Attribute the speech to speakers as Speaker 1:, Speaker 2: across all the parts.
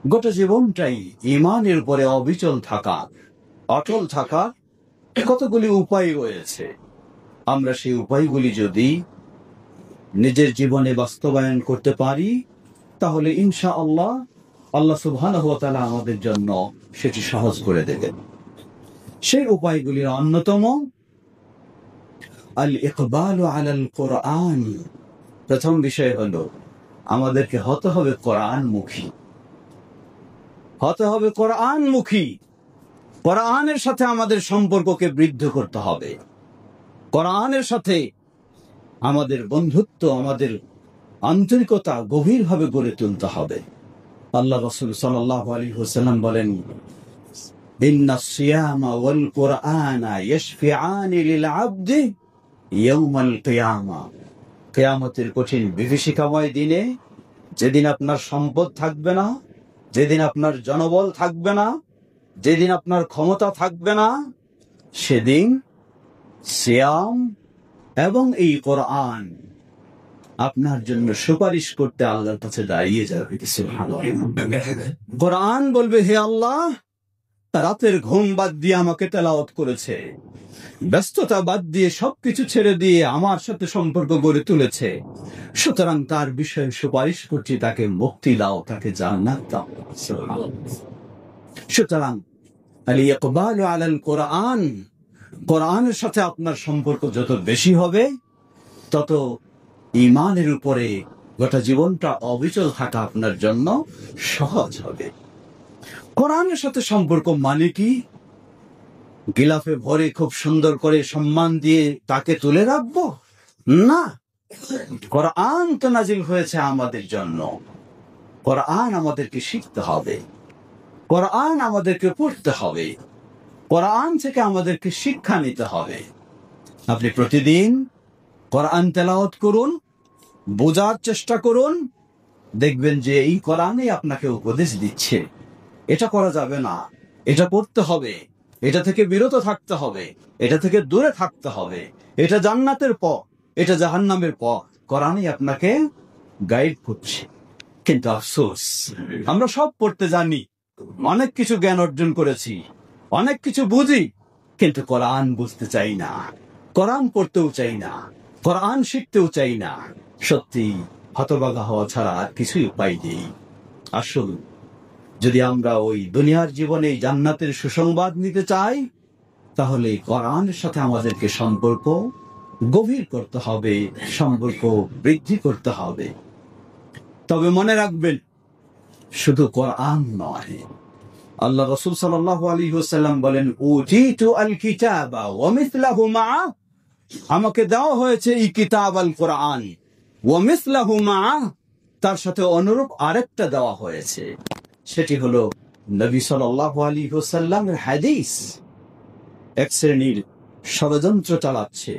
Speaker 1: গোটা জীবনটাই ঈমানের উপরে অবিচল থাকা, অটল থাকা, কতগুলি উপায় রয়েছে। আমরা সেই উপায়গুলি যদি নিজের জীবনে বাস্তবায়ন করতে পারি, তাহলে ইনশাআল্লাহ আল্লাহ সুবহানাহু ওয়া তাআলা আমাদের জন্য সেটি সহজ করে দেবেন। সেই উপায়গুলির অন্যতম আল ইকবালু আলাল কোরআন। প্রথম বিষয় হলো আমাদেরকে হতে হবে কোরআনমুখী, হতে হবে কোরআনমুখী। কোরআনের সাথে আমাদের সম্পর্ককে বৃদ্ধি করতে হবে, কোরআনের সাথে আমাদের বন্ধুত্ব, আমাদের আন্তরিকতা গভীরভাবে গড়ে তুলতে হবে। আল্লাহ রাসূল সাল্লাল্লাহু আলাইহি ওয়াসাল্লাম বলেন, ইন্নাস সিয়ামা ওয়াল কুরআনা ইয়াশফিআনি লিল আবদি ইয়াওমাল কিয়ামা। কিয়ামতের কঠিন বিভীষিকাময় দিনে, যেদিন আপনার সম্পদ থাকবে না, যেদিন আপনার জনবল থাকবে না, যেদিন আপনার ক্ষমতা থাকবে না, সেদিন সিয়াম এবং এই কোরআন আপনার জন্য সুপারিশ করতে আল্লাহর কাছে দাঁড়িয়ে যাবে। কোরআন বলবে, হে আল্লাহ, রাতের ঘুম বাদ দিয়ে আমাকে তেলাওয়াত করেছে, ব্যস্ততা বাদ দিয়ে সবকিছু ছেড়ে দিয়ে আমার সাথে সম্পর্ক গড়ে তুলেছে, সুতরাং তার বিষয়ে সুপারিশ করছি, তাকে মুক্তি দাও, তাকে জান্নাত দাও। সুতরাং আল ইকবালু আলাল কোরআন, কোরআনের সাথে আপনার সম্পর্ক যত বেশি হবে, তত ঈমানের উপরে গোটা জীবনটা অবিচল থাকা আপনার জন্য সহজ হবে। কোরআনের সাথে সম্পর্ক মানে কি? গিলাফে ভরে খুব সুন্দর করে সম্মান দিয়ে তাকে তুলে রাখবো? না, কোরআন তো নাজিল হয়েছে আমাদের জন্য। কোরআন আমাদেরকে শিখতে হবে, কোরআন আমাদেরকে পড়তে হবে, কোরআন থেকে আমাদেরকে শিক্ষা নিতে হবে। আপনি প্রতিদিন কোরআন তেলাওয়াত করুন, বোঝার চেষ্টা করুন, দেখবেন যে এই কোরআনই আপনাকে উপদেশ দিচ্ছে, এটা করা যাবে না, এটা করতে হবে, এটা থেকে বিরত থাকতে হবে, এটা থেকে দূরে থাকতে হবে, এটা জান্নাতের পথ, এটা জাহান্নামের পথ। কোরআনই আপনাকে গাইড করছে। কিন্তু আফসোস, আমরা সব পড়তে জানি, অনেক কিছু জ্ঞান অর্জন করেছি, অনেক কিছু বুঝি, কিন্তু কোরআন বুঝতে চাই না, কোরআন পড়তেও চাই না, কোরআন শিখতেও চাই না। সত্যি হতভাগা হওয়া ছাড়া আর কিছুই উপায় নেই। আসল যদি আমরা ওই দুনিয়ার জীবনে জান্নাতের সুসংবাদ নিতে চাই, তাহলে কোরআনের সাথে আমাদেরকে সম্পর্ক গভীর করতে হবে, সম্পর্ক বৃদ্ধি করতে হবে। তবে মনে রাখবেন, শুধু কোরআন নয়, আল্লাহ রাসূল সাল্লাল্লাহু আলাইহি ওয়াসাল্লাম বলেন, উতিতু আল কিতাবা ওয়া মিসলাহু মাআ, আমাকে দেওয়া হয়েছে এই কিতাব আল কোরআন, ওয়া মিসলাহু মাআ, তার সাথে অনুরূপ আরেকটা দেওয়া হয়েছে, সেটি হলো নবী সাল্লাল্লাহু আলাইহি ওয়াসাল্লামের হাদিস। এক শ্রেণীর ষড়যন্ত্র চালাচ্ছে,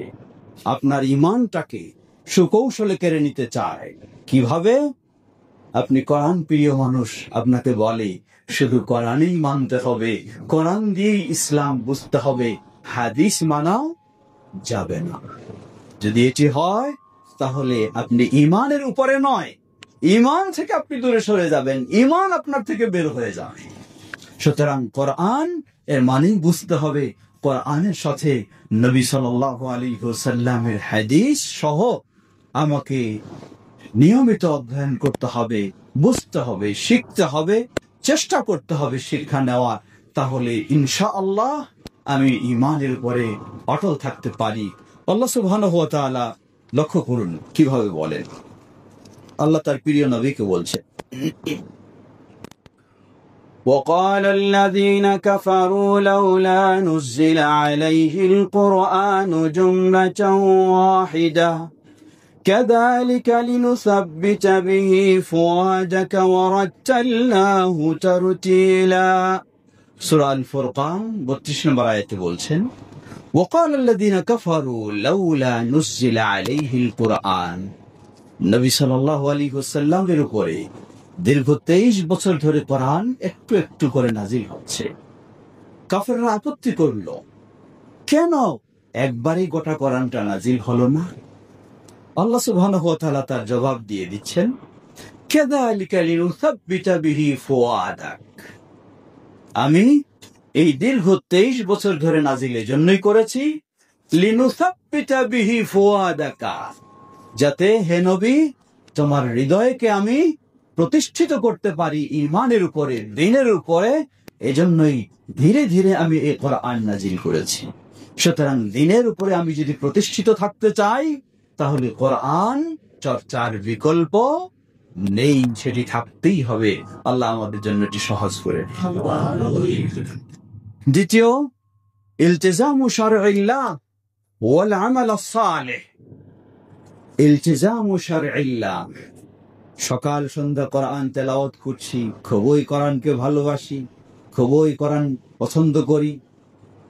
Speaker 1: আপনার ঈমানটাকে সুকৌশলে কেড়ে নিতে চায়। কিভাবে? আপনি কোরআন প্রিয় মানুষ, আপনাকে বলে শুধু কোরআনই মানতে হবে, কোরআন দিয়েই ইসলাম বুঝতে হবে, হাদিস মানাও যাবে না। যদি এটি হয়, তাহলে আপনি ঈমানের উপরে নয়, ঈমান থেকে আপনি দূরে সরে যাবেন, ঈমান আপনার থেকে বের হয়ে যাবে। সুতরাং কোরআন এর মানে বুঝতে হবে, কোরআনের সাথে নবী সাল্লাল্লাহু আলাইহি ওয়াসাল্লামের হাদিস সহ আমাকে নিয়মিত অধ্যয়ন করতে হবে, বুঝতে হবে, শিখতে হবে, চেষ্টা করতে হবে শিক্ষা নেওয়ার। তাহলে ইনশাআল্লাহ আমি ঈমানের উপরে অটল থাকতে পারি। আল্লাহ সুবহানাহু ওয়া তাআলা লক্ষ্য করুন কিভাবে বলেন। আল্লাহ তার প্রিয় নবীকে বলছেন, وقال الذين كفروا لولا نزل عليه القرآن جملة واحدة كذلك لنثبت به فؤادك ورتلناه ترتيلا। সূরা আল ফুরকান 32 নম্বর আয়াতে বলছেন, وقال الذين كفروا لولا نزل عليه القرآن। নবী সাল্লাল্লাহু আলাইহি ওয়াসাল্লামের উপরে দীর্ঘ 23 বছর ধরে কোরআন একটু একটু করে নাজিল হচ্ছে। কাফেররা আপত্তি করল, কেন একবারই গোটা কোরআনটা নাজিল হলো না? আল্লাহ সুবহানাহু ওয়া তাআলা তার জবাব দিয়ে দিচ্ছেন, কাযালিকা লিনুসাব্বিতা বিহি ফুআদাক। আমি এই দীর্ঘ 23 বছর ধরে নাজিল এজন্যই করেছি, লিনুসাব্বিতা বিহি ফুআদাকা, যাতে হে নবী তোমার হৃদয়কে আমি প্রতিষ্ঠিত করতে পারি ঈমানের উপরে, দ্বীনের উপরে। এজন্যই ধীরে ধীরে আমি এই কোরআন নাজিল করেছি। সুতরাং দ্বীনের উপরে আমি যদি প্রতিষ্ঠিত থাকতে চাই, তাহলে কোরআন চর্চার বিকল্প নেই, সেটি থাকতেই হবে। আল্লাহ আমাদের জন্য এটি সহজ করে। দ্বিতীয়, ইলতিজামু শারঈল্লাহ ওয়াল আমাল সালেহ। ইলতিজামু শারঈল্লাহ, সকাল সন্ধ্যা কোরআন তেলাওয়াত করছি, খুবই কোরআনকে ভালোবাসি, খুবই কোরআন পছন্দ করি,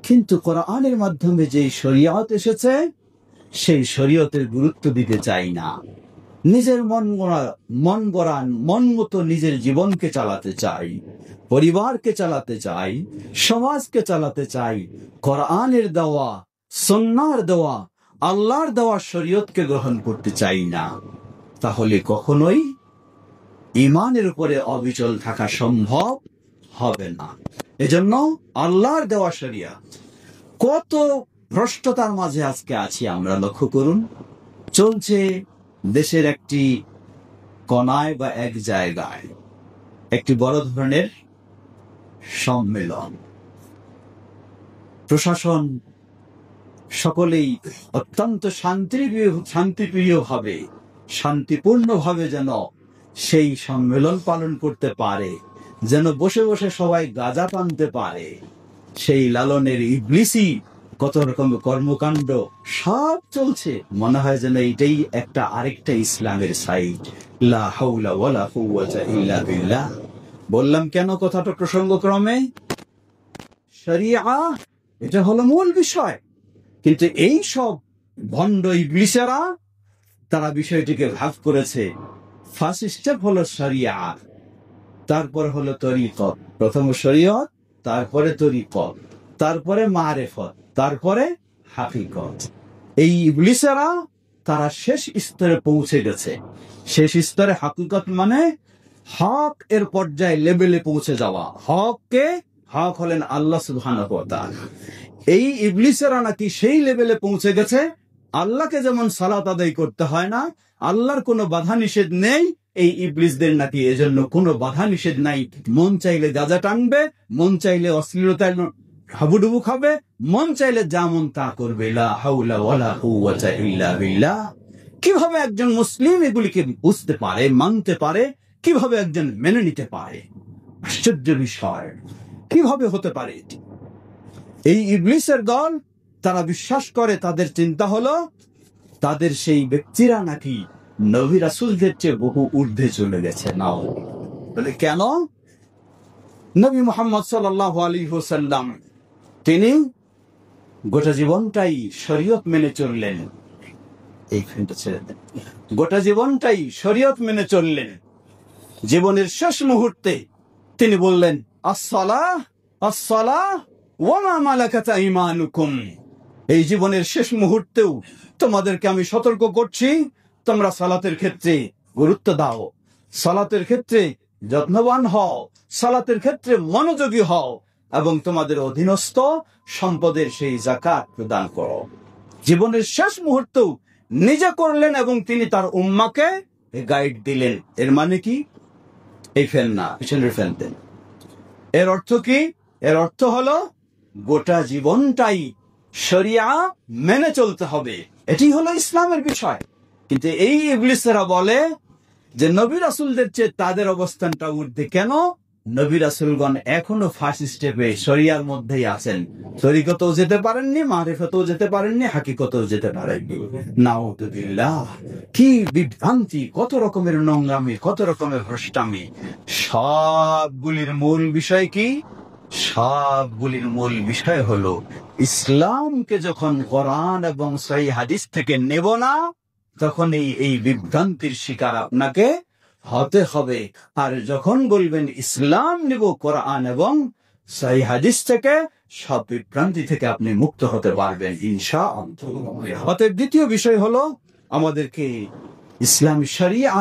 Speaker 1: কিন্তু কোরআনের মাধ্যমে যে শরীয়ত এসেছে সেই শরীয়তের গুরুত্ব দিতে চাই না। নিজের মন গড়ান মন মতো নিজের জীবনকে চালাতে চাই, পরিবারকে চালাতে চাই, সমাজকে চালাতে চাই। কোরআনের দেওয়া, সুন্নাহর দেওয়া, আল্লাহর দেওয়া শরীয়তকে গ্রহণ করতে চাই না। তাহলে কখনোই ঈমানের উপরে অবিচল থাকা সম্ভব হবে না। এজন্য আল্লাহর দেওয়া শরীয়ত, কত ভ্রষ্টতার মাঝে আজকে আছি আমরা লক্ষ্য করুন। চলছে দেশের একটি কোনায় বা এক জায়গায় একটি বড় ধরনের সম্মেলন, প্রশাসন সকলেই অত্যন্ত শান্তিপ্রিয়ভাবে, শান্তিপূর্ণভাবে যেন সেই সম্মেলন পালন করতে পারে, যেন বসে বসে সবাই গাঁজা টানতে পারে। সেই লালনের ইবলিসি কত রকমের কর্মকাণ্ড সব চলছে, মনে হয় যেন এইটাই একটা আরেকটা ইসলামের সাইড। লা হাওলা ওয়ালা কুওয়াতা ইল্লা বিল্লাহ। বললাম কেন কথাটা প্রসঙ্গক্রমে, শরিয়া এটা হলো মূল বিষয়, কিন্তু এই সব ভণ্ড ইবলিসেরা তারা বিষয়টিকে ভাগ করেছে। ফার্স্ট স্টেপ হলো শরিয়া, তারপরে হলো তরিকত। প্রথম শরীয়ত, তারপরে তরিকত, তারপরে মারেফত, তারপরে হাকিকত। এই ইবলিসেরা তারা শেষ স্তরে পৌঁছে গেছে। শেষ স্তরে হাকিকত মানে হক এর পর্যায়ে, লেভেলে পৌঁছে যাওয়া। হক হলেন আল্লাহ সুবহানাহু ওয়া তাআলা। এই ইবলিসেরা নাকি সেই লেভেলে পৌঁছে গেছে, আল্লাহকে যেমন সালাত আদায় করতে হয় না, আল্লাহর কোনো বাধা নিষেধ নেই, এই ইবলিসদের নাকি এজন্য কোনো বাধা নিষেধ নাই। মন চাইলে গাঁজা টানবে, মন চাইলে অশ্লীলতায় হাবুডুবু খাবে, মন চাইলে যা মন তা করবে। লা হাওলা ওয়ালা কুওয়াতা ইল্লা বিল্লাহ। কিভাবে একজন মুসলিম এগুলিকে বুঝতে পারে, মানতে পারে? কিভাবে একজন মেনে নিতে পারে? আশ্চর্য বিষয়, কিভাবে হতে পারে এটি? এই ইবলিসের দল, তারা বিশ্বাস করে, তাদের চিন্তা হলো তাদের সেই ব্যক্তিরা নাকি নবী রাসূলদের চেয়ে বহু ঊর্ধ্বে চলে গেছে। নাও বলে কেন? নবী মুহাম্মদ সাল্লাল্লাহু আলাইহি ওয়াসাল্লাম তিনি গোটা জীবনটাই শরীয়ত মেনে চললেন। এই ফ্রেন্ডটা ছেড়ে দেন। গোটা জীবনটাই শরীয়ত মেনে চললেন। জীবনের শেষ মুহূর্তে তিনি বললেন, আসসালাহ আসসালাহ ওয়া মা মালাকাত আইমানুকুম। এই জীবনের শেষ মুহূর্তেও তোমাদেরকে আমি সতর্ক করছি, তোমরা সালাতের ক্ষেত্রে গুরুত্ব দাও, সালাতের ক্ষেত্রে যত্নবান হও, সালাতের ক্ষেত্রে মনোযোগী হও, এবং তোমাদের অধীনস্থ সম্পদের সেই যাকাত প্রদান করো। জীবনের শেষ মুহূর্তেও নিজে করলেন এবং তিনি তার উম্মাকে গাইড দিলেন। এর মানে কি? এই ফেল না, পিছনের ফেল দেন। এর অর্থ কি? এর অর্থ হলো গোটা জীবনটাই শরিয়া মেনে চলতে হবে। এটি হলো ইসলামের বিষয়। কিন্তু এই ইবলিসেরা বলে যে নবী রাসূলদের চেয়ে তাদের অবস্থানটা ঊর্ধ্বে। কেন? নবী রাসূলগণ এখনো ফার্স্ট স্টেপে শরিয়ার মধ্যেই আছেন। তরিকতেও যেতে পারেননি, মারিফতেও যেতে পারেননি, হাকিকতেও যেতে পারেননি। নাউযুবিল্লাহ। কি বিভ্রান্তি, কত রকমের নোংরামি, কত রকমের ভ্রষ্টামি। সবগুলির মূল বিষয় কি? সবগুলির মূল বিষয় হলো ইসলামকে যখন কোরআন এবং সহিহ হাদিস থেকে নেব না, তখন এই বিভ্রান্তির শিকার আপনাকে হতে হবে। আর যখন বলবেন ইসলাম নেব কোরআন এবং সহিহ হাদিস থেকে, সব বিভ্রান্তি থেকে আপনি মুক্ত হতে পারবেন ইনশাআল্লাহ। অতএব দ্বিতীয় বিষয় হলো আমাদেরকে ইসলামী শরিয়া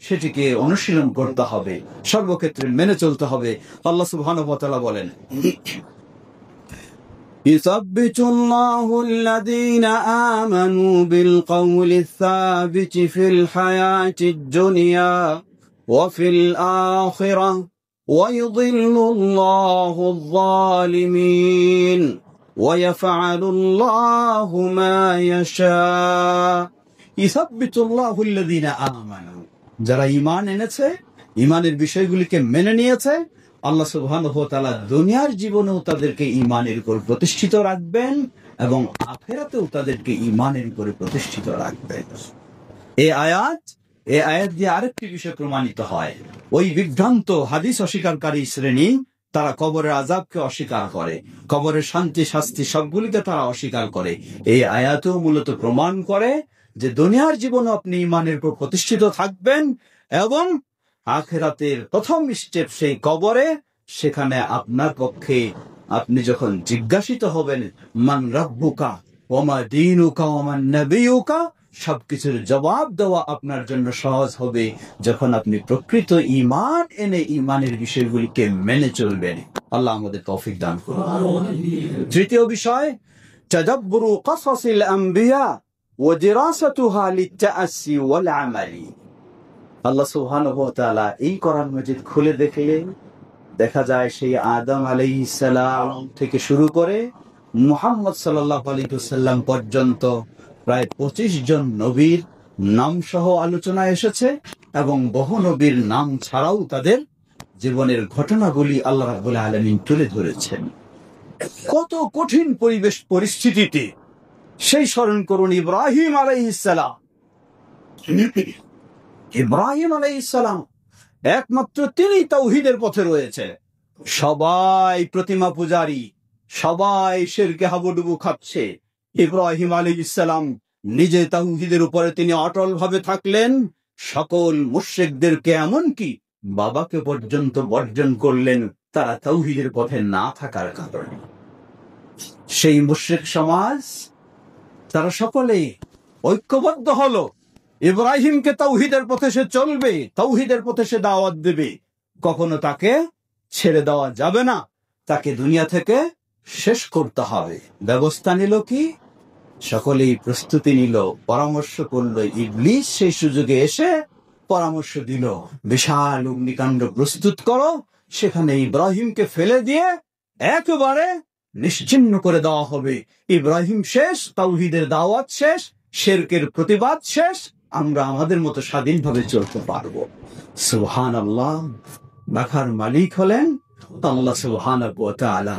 Speaker 1: সেটিকে অনুশীলন করতে হবে, সর্বক্ষেত্রে মেনে চলতে হবে। আল্লাহ সুবহানাহু ওয়া তাআলা বলেন, ইসাব্বিতুল্লাহু আল্লাযীনা আমানু বিল কওলি সাবিতি ফিল হায়াতিদ দুনিয়া ওয়া ফিল আখিরাহ ওয়া ইউযিল্লুল্লাহু আয-যালিমিন ওয়া ইয়াফআলুল্লাহু মা ইয়াশা। ইসাব্বিতুল্লাহু আল্লাযীনা আমানু, যারা ঈমান এনেছে, ঈমানের বিষয়গুলিকে মেনে নিয়েছে, আল্লাহ সুবহানাহু ওয়া তাআলা দুনিয়ার জীবনেও তাদেরকে ঈমানের উপর প্রতিষ্ঠিত রাখবেন এবং আখিরাতেও তাদেরকে ঈমানের উপর প্রতিষ্ঠিত রাখবেন। এই আয়াত দিয়ে আরেকটি বিষয় প্রমাণিত হয়, ওই বিভ্রান্ত হাদিস অস্বীকারী শ্রেণী তারা কবরের আযাবকে অস্বীকার করে, কবরের শান্তি শাস্তি সবগুলিকে তারা অস্বীকার করে। এই আয়াতও মূলত প্রমাণ করে যে দুনিয়ার জীবনে আপনি ঈমানের উপর প্রতিষ্ঠিত থাকবেন এবং আখিরাতের প্রথম স্টেপ সেই কবরে, সেখানে আপনার পক্ষে আপনি যখন জিজ্ঞাসিত হবেন মান রাব্বুকা ওয়া মা দীনুকা ওয়া মান নাবিয়ুকা, সবকিছুর জবাব দেওয়া আপনার জন্য সহজ হবে যখন আপনি প্রকৃত ঈমান এনে ঈমানের বিষয়গুলিকে মেনে চলবেন। আল্লাহ আমাদের তৌফিক দান করুন। তৃতীয় বিষয়, তাদাব্বুরু ক্বাসাসিল আম্বিয়া ওয়া দিরাসাতুহা লিত-তাআসসি ওয়াল আমালি। আল্লাহ সুবহানাহু ওয়া তাআলা এই কোরআন মাজিদ খুলে দেখলে দেখা যায় সেই আদম আলাইহিস সালাম থেকে শুরু করে মুহাম্মদ সাল্লাল্লাহু আলাইহি ওয়াসাল্লাম পর্যন্ত প্রায় 25 জন নবীর নাম সহ আলোচনা এসেছে এবং বহু নবীর নাম ছাড়াও তাদের জীবনের ঘটনাগুলি আল্লাহ রাব্বুল আলামিন তুলে ধরেছেন। কত কঠিন পরিবেশ পরিস্থিতিতে, সেই স্মরণ করুন ইব্রাহিম আলাইহিস সালাম। ইব্রাহিম আলাইহিস সালাম একমাত্র তিনি তাওহীদের পথে রয়েছে, সবাই প্রতিমা পূজারী, সবাই শিরকে হাবুডুবু খাচ্ছে। ইব্রাহিম আলাইহিস সালাম নিজে তাওহীদের উপরে তিনি অটল ভাবে থাকলেন, সকল মুশরিকদেরকে এমনকি বাবাকে পর্যন্ত বর্জন করলেন তারা তাওহীদের পথে না থাকার কারণে। সেই মুশরিক সমাজ তারা সকলে ঐক্যবদ্ধ হলো, ইব্রাহিমকে তাওহীদের পথে সে চলবে, তাওহীদের পথে সে দাওয়াত দেবে, কখনো তাকে ছেড়ে দেওয়া যাবে না, তাকে দুনিয়া থেকে শেষ করতে হবে। ব্যবস্থা নিল কি? সকলেই প্রস্তুতি নিল, পরামর্শ করল। ইবলিস সেই সুযোগে এসে পরামর্শ দিল, বিশাল অগ্নিকাণ্ড প্রস্তুত করো, সেখানে ইব্রাহিমকে ফেলে দিয়ে একেবারে নিশ্চিহ্ন করে দেওয়া হবে। ইব্রাহিম শেষ, তাওহীদের দাওয়াত শেষ, শিরকের প্রতিবাদ শেষ, আমরা আমাদের মতো স্বাধীনভাবে চলতে পারবো। সুবহানাল্লাহ। মাখার মালিক হলেন আল্লাহ সুবহানাহু ওয়া তাআলা।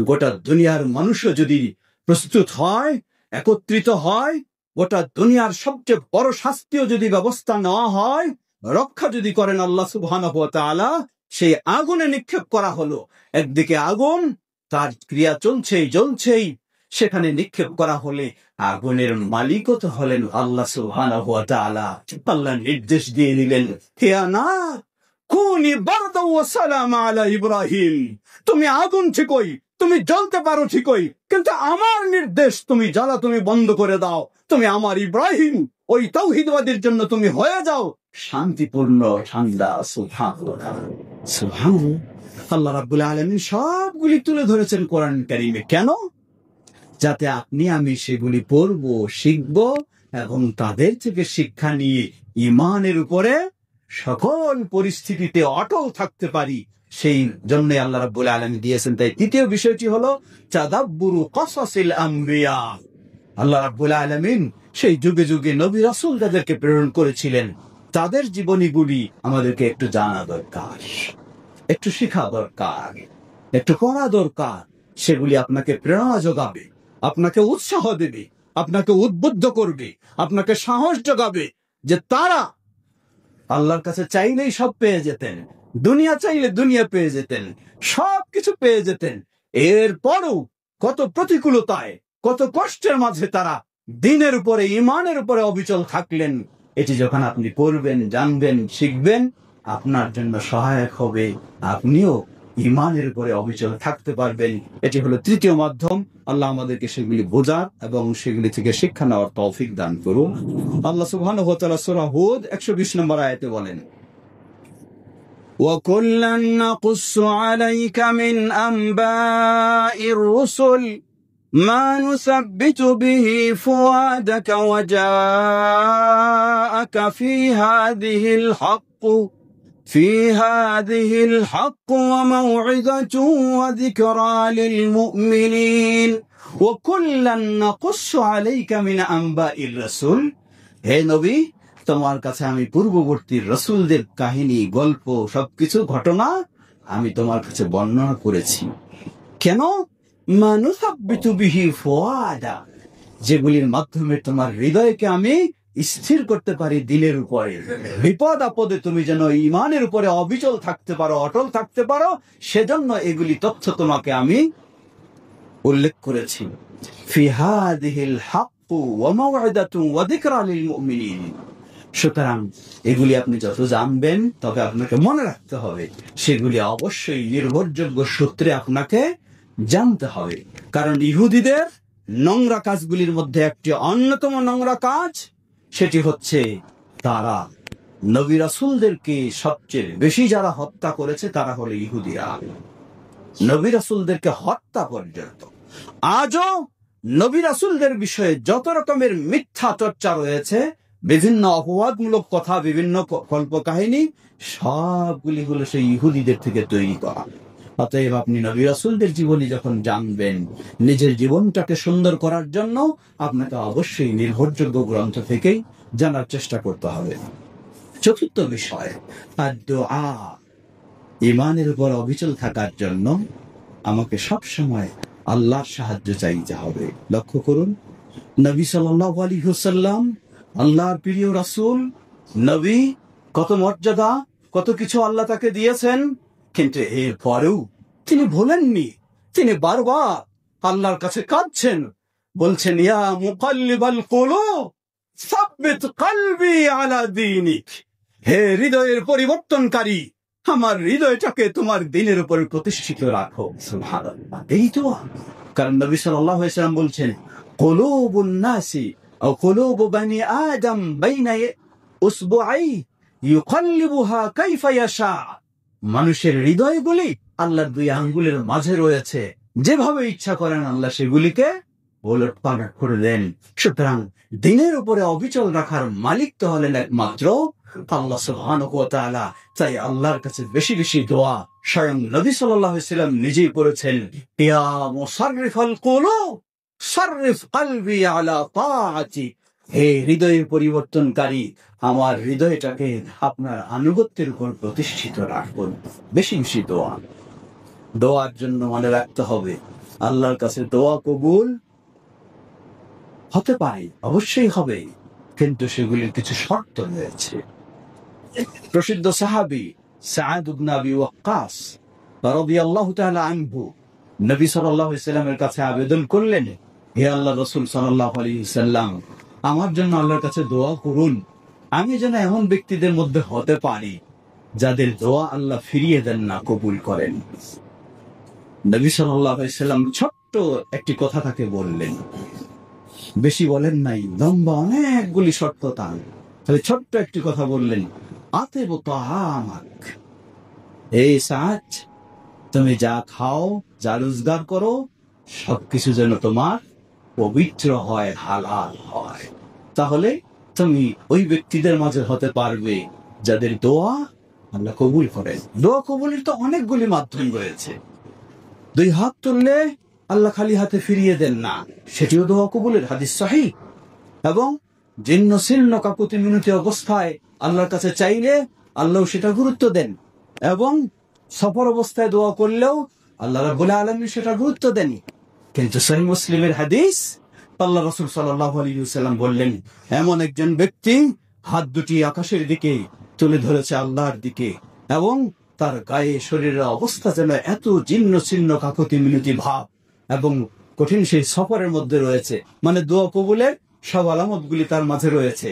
Speaker 1: গোটা দুনিয়ার মানুষও যদি প্রস্তুত হয়, একত্রিত হয়, গোটা দুনিয়ার সবচেয়ে বড় শাস্তিও যদি ব্যবস্থা নেওয়া হয়, রক্ষা যদি করেন আল্লাহ সুবহানাহু ওয়া তাআলা, সেই আগুনে নিক্ষেপ করা হলো। একদিকে আগুন, তার ক্রিয়া জ্বলছেই, সেখানে নিক্ষেপ করা হলে আগুনের মালিকও তো হলেন আল্লাহ সুবহানাহু ওয়া তাআলা। আল্লাহ নির্দেশ দিয়ে দিলেন, হে নার কুনি বারদাও ওয়া সালামা আলা ইব্রাহিম, তুমি আগুন ঠিকই, তুমি জ্বলতে পারো ঠিকই, কিন্তু আমার নির্দেশ তুমি জ্বালা তুমি বন্ধ করে দাও। তুমি আমার ইব্রাহিম, ওই তাওহীদবাদীর জন্য তুমি হয়ে যাও শান্তিপূর্ণ ঠান্ডা। সুবহানাল্লাহ, সুবহানাল্লাহ। আল্লাহ রাব্বুল আলামিন সবগুলি তুলে ধরেছেন কোরআন কারীমে। কেন? যাতে আপনি আমি সেগুলি পড়ব, শিখব এবং তাদের থেকে শিক্ষা নিয়ে ঈমানের উপরে সকল পরিস্থিতিতে অটল থাকতে পারি, সেই জন্য আল্লাহ রাব্বুল আলামিন দিয়েছেন। তাই তৃতীয় বিষয়টি হলো তাদাব্বুরু ক্বাসাসিল আম্বিয়া। আল্লাহ রাব্বুল আলামিন সেই যুগে যুগে নবী রাসূল যাদেরকে প্রেরণ করেছিলেন, তাদের জীবনীগুলি আমাদেরকে একটু জানা দরকার, একটু শেখা দরকার, একটু পড়া দরকার। সেগুলি আপনাকে প্রেরণা যোগাবে, আপনাকে উৎসাহ দেবে, আপনাকে উদ্বুদ্ধ করবে, আপনাকে সাহস যোগাবে যে তারা আল্লাহর কাছে চাইলেই সব পেয়ে যেতেন, দুনিয়া চাইলে দুনিয়া পেয়ে যেতেন, সবকিছু পেয়ে যেতেন। এরপরও কত প্রতিকূলতায়, কত কষ্টের মাঝে তারা দ্বীনের উপরে, ঈমানের উপরে অবিচল থাকলেন। এটি যখন আপনি পড়বেন, জানবেন, শিখবেন, আপনার জন্য সহায়ক হবে। আপনিও ইমানের উপরে অবিচল থাকতে পারবেন। এটি হলো তৃতীয় মাধ্যম। আল্লাহ আমাদেরকে সেগুলি বোঝার এবং সেগুলি থেকে শিক্ষা নেওয়ার তৌফিক দান করুন। আল্লাহ সুবহানাহু ওয়া তাআলা সূরা হুদ 120 নম্বর আয়াতে বলেন, وَكُلًّا نَّقُصُّ عَلَيْكَ مِنْ أَنبَاءِ الرُّسُلِ مَا نُثَبِّتُ بِهِ فُؤَادَكَ وَجَاءَكَ في هذه الحق وموعظة وذكرى للمؤمنين وكلا نقص عليك من أنباء الرسل। হে নবী, তোমার কাছে আমি পূর্ববর্তী রাসূলদের কাহিনী, গল্প, সবকিছু ঘটনা আমি তোমার কাছে বর্ণনা করেছি। কেন? মা নুসাব্বিতু বিহি ফুআদা, যেগুলির মাধ্যমে তোমার হৃদয়কে আমি স্থির করতে পারি দিলের উপরে। বিপদ আপদে তুমি যেন ঈমানের উপরে অবিচল থাকতে পারো, অটল থাকতে পারো, সেজন্য এগুলি তথ্য তোমাকে আমি উল্লেখ করেছি। ফি হাযিহিল হাক্কু ওয়া মাও'ইদাতুন ওয়া যিকরা লিল মুমিনিন। সুতরাং এগুলি আপনি যত জানবেন, তবে আপনাকে মনে রাখতে হবে সেগুলি অবশ্যই নির্ভরযোগ্য সূত্রে আপনাকে জানতে হবে। কারণ ইহুদিদের নোংরা কাজগুলির মধ্যে একটি অন্যতম নোংরা কাজ, সেটি হচ্ছে তারা নবী রাসূলদেরকে সবচেয়ে বেশি যারা হত্যা করেছে তারা হলো ইহুদিরা। নবী রাসূলদেরকে হত্যা পর্যন্ত। আজও নবী রাসূলদের বিষয়ে যত রকমের মিথ্যা চর্চা রয়েছে, বিভিন্ন অপবাদমূলক কথা, বিভিন্ন কল্পকাহিনী, সবগুলি হলো সেই ইহুদিদের থেকে তৈরি করা। অতএব আপনি নবী রাসূলদের জীবনী যখন জানবেন, নিজের জীবনটাকে সুন্দর করার জন্য আপনাকে অবশ্যই নির্ভরযোগ্য গ্রন্থ থেকেই জানার চেষ্টা করতে হবে। চতুর্থ বিষয়, দুআ। ঈমানের উপর অবিচল থাকার জন্য আমাকে সবসময় আল্লাহর সাহায্য চাইতে হবে। লক্ষ্য করুন, নবী সাল্লাল্লাহু আলাইহি ওয়াসাল্লাম আল্লাহর প্রিয় রাসূল, নবী, কত মর্যাদা, কত কিছু আল্লাহ তাকে দিয়েছেন, কিন্তু এর পরেও তিনি ভোলেননি। তিনি বারবার আল্লাহর কাছে কাঁদছেন, বলছেন, ইয়া মুকাল্লিবাল কুলুব সাব্বিত কলবি আলা দীনিক। হে হৃদয়ের পরিবর্তনকারী, আমার হৃদয়টাকে তোমার দ্বীনের উপর প্রতিষ্ঠিত রাখো। সুবহানাল্লাহ। এই তো, কারণ নবী সাল্লাল্লাহু আলাইহি ওয়াসাল্লাম বলছেন, কুলুবুন নাসি আও কুলুবু বনি আদম বাইনা উসবুআই ইউকাল্লিবুহা কাইফা ইয়াশা। মানুষের হৃদয়গুলি আল্লাহর দুই আঙ্গুলের মাঝে রয়েছে, যেভাবে ইচ্ছা করেন আল্লাহ সেগুলিকে ওলটপালট করে দেন। সুতরাং দ্বীনের উপরে অবিচল রাখার মালিক তো হলেন একমাত্র আল্লাহ সুবহানাহু ওয়া তাআলা। তাই আল্লাহর কাছে বেশি বেশি দোয়া স্বয়ং নবী সাল্লাল্লাহু আলাইহি ওয়াসাল্লাম নিজেই করেছেন। ইয়া মুসাররিফাল কুলুব সাররিফ কলবি আলা তাআতি। হে হৃদয়ের পরিবর্তনকারী, আমার হৃদয়টাকে আপনার আনুগত্যের উপর প্রতিষ্ঠিত রাখুন। বেশি বেশি দোয়া। দোয়ার জন্য মনে রাখতে হবে, আল্লাহর কাছে দোয়া কবুল হতে পারে, অবশ্যই হবে, কিন্তু সেগুলির কিছু শর্ত রয়েছে। প্রসিদ্ধ সাহাবী সাআদ ইবনে আবি ওয়াক্কাস রাদিয়াল্লাহু তাআলা আনহু নবী সাল্লাল্লাহু আলাইহি ওয়াসাল্লামের কাছে আবেদন করলেন, হে আল্লাহর রাসূল সাল্লাল্লাহু আলাইহি ওয়াসাল্লাম, আমার জন্য আল্লাহর কাছে দোয়া করুন, আমি যেন এমন ব্যক্তিদের মধ্যে হতে পারি যাদের দোয়া আল্লাহ ফিরিয়ে দেন না, কবুল করেন। নবী সাল্লাল্লাহু আলাইহি ওয়াসাল্লাম ছোট্ট একটি কথা তাকে বললেন, বেশি বলেন নাই, লম্বা অনেকগুলি শর্ত তার, তাহলে ছোট্ট একটি কথা বললেন, আতিবু তাআমাক। এই সাআদ, তুমি যা খাও, যা রোজগার করো, সবকিছু যেন তোমার পবিত্র হয়, হালাল হয়। তাহলে তুমি ওই ব্যক্তিদের মাঝে হতে পারবে যাদের দোয়া আল্লাহ কবুল করেন। দোয়া কবুলের তো অনেকগুলি মাধ্যম রয়েছে। দুই হাত তুললে আল্লাহ খালি হাতে ফিরিয়ে দেন না, সেটিও দোয়া কবুলের হাদিস সহিহ। এবং জীর্ণ শীর্ণ কাকুতি মিনতি অবস্থায় আল্লাহর কাছে চাইলে আল্লাহ সেটা গুরুত্ব দেন, এবং সফর অবস্থায় দোয়া করলেও আল্লাহ রাব্বুল আলামিন সেটা গুরুত্ব দেন। কিন্তু সহিহ মুসলিমের হাদিস, আল্লাহ রাসূল সাল্লাল্লাহু আলাইহি ওয়াসাল্লাম বললেন, এমন একজন ব্যক্তি হাত দুটি আকাশের দিকে তুলে ধরেছে, আল্লাহর দিকে, এবং তার গায়ে শরীরের অবস্থা যেন এত জীর্ণ শীর্ণ কাকুতি মিনতি ভাব এবং কঠিন সেই সফরের মধ্যে রয়েছে, মানে দোয়া কবুলের সব আলামত গুলি তার মাঝে রয়েছে।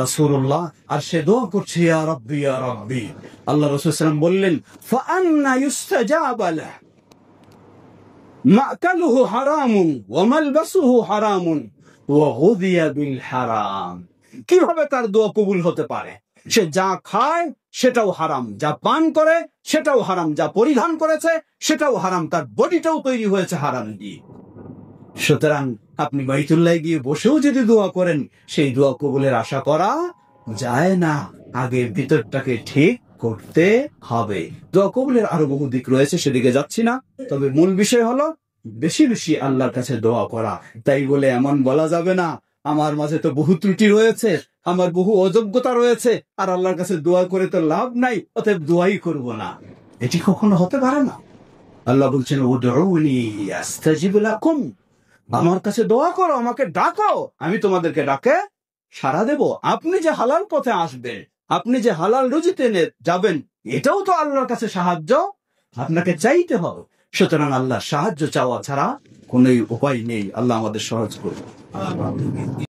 Speaker 1: রাসূলুল্লাহ আর সে দোয়া করছে, ইয়া রাব্বি ইয়া রাব্বি। আল্লাহ রাসূল সাল্লাল্লাহু আলাইহি ওয়াসাল্লাম বললেন, ফাআন্না ইউস্তাজাবা লাহু মা'কালুহু হারামুন ওয়া মালবাসুহু হারামুন ওয়া গুযিয়া বিল হারাম। কিভাবে তার দোয়া কবুল হতে পারে? সে যা খায় সেটাও হারাম, যা পান করে সেটাও হারাম, যা পরিধান করেছে সেটাও হারাম, তার বডিটাও তৈরি হয়েছে হারাম দিয়ে। সুতরাং আপনি বাইতুল্লাহ গিয়ে বসেও যদি দোয়া করেন, সেই দোয়া কবুলের আশা করা যায় না। আগে ভিতরটাকে ঠিক করতে হবে। দোয়া কবুলের আরো বহু দিক রয়েছে, সেদিকে যাচ্ছি না। তবে মূল বিষয় হলো বেশি বেশি আল্লাহর কাছে দোয়া করা। তাই বলে এমন বলা যাবে না, আমার মাঝে তো বহু ত্রুটি রয়েছে, আমার বহু অযোগ্যতা রয়েছে, আর আল্লাহর কাছে দোয়া করে তো লাভ নাই, অতএব দোয়াই করব না। এটি কখনো হতে পারে না। আল্লাহ বলছেন, উদউনি আস্তাজিব লাকুম, আমার কাছে দোয়া করো, আমাকে ডাকো, আমি তোমাদেরকে ডাকে সাড়া দেব। আপনি যে হালাল পথে আসবেন, আপনি যে হালাল রুজিতে যাবেন, এটাও তো আল্লাহর কাছে সাহায্য আপনাকে চাইতে হবে। সুতরাং আল্লাহ সাহায্য চাওয়া ছাড়া কোন উপায় নেই। আল্লাহ আমাদের সহজ করুন।